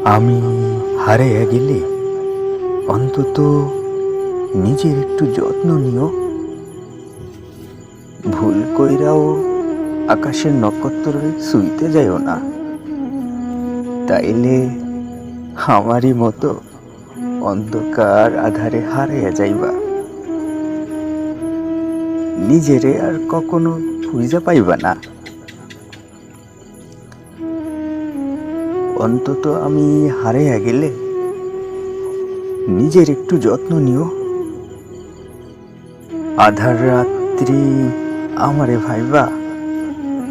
আমি হারিয়ে গেলে অন্তত নিজের একটু যত্ন নিও। ভুল কইরাও আকাশের নক্ষত্রে শুইতে যাইও না, তাইলে আমারই মতো অন্ধকার আধারে হারাইয়া যাইবা। নিজেরে আর কখনো খুঁজে পাইবা না। অন্তত আমি হারাইয়া গেলে নিজের একটু যত্ন নিও। আধার রাত্রি আমারে ভাইবা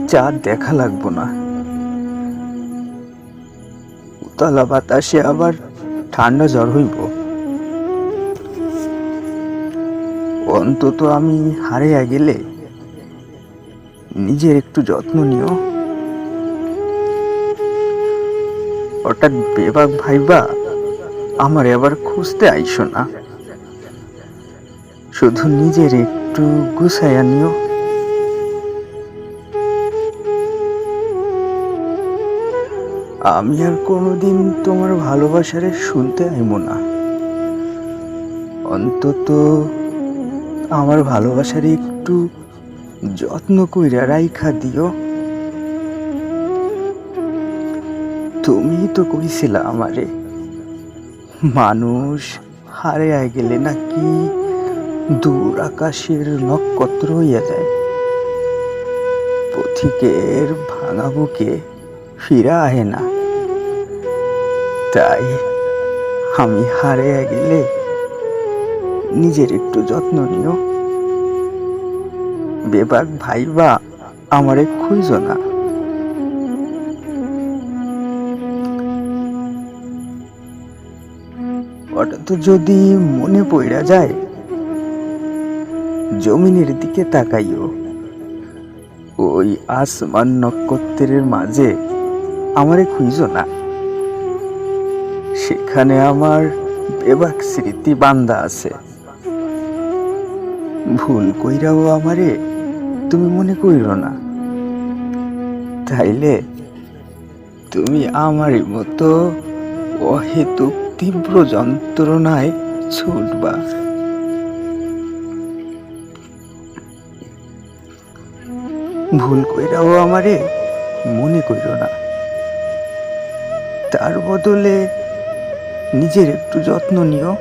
চাঁদ দেখা লাগবো না। উতলা বাতাসে আবার ঠান্ডা জ্বর হইব। অন্তত আমি হারিয়ে গেলে নিজের একটু যত্ন নিও। হঠাৎ বেবাক ভাইবা আমার আবার খুঁজতে আইসো না। শুধু নিজের একটু গুছাইয়া নিও। আমি আর কোনোদিন তোমার ভালোবাসারে শুনতে আইব না। অন্তত আমার ভালোবাসার একটু যত্ন কইরা রাইখা দিও। তুমি তো কইছিলা আমারে মানুষ হারিয়ে গেলে নাকি দূর আকাশের নক্ষত্র হইয়া যায়, পথিকের ভাঙা বুকে ফিরা আহে না। তাই আমি হারিয়ে গেলে নিজের একটু যত্ন নিও। বেবাক ভাইবা আমারে খুঁজো না। হঠাৎ যদি মনে পড়া যায় জমিনের দিকে তাকাইও। ওই আসমান নক্ষত্রের মাঝে আমারে খুঁজো না। সেখানে আমার বেবাক স্মৃতি বান্দা আছে। ভুল কইরাও আমারে তুমি মনে কইরো না। তাইলে তুমি আমারই মতো অহেতুক তীব্র যন্ত্রণায় ছুটবা। ভুল কইরাও আমারে মনে কইরো না। তার বদলে নিজের একটু যত্ন নিও।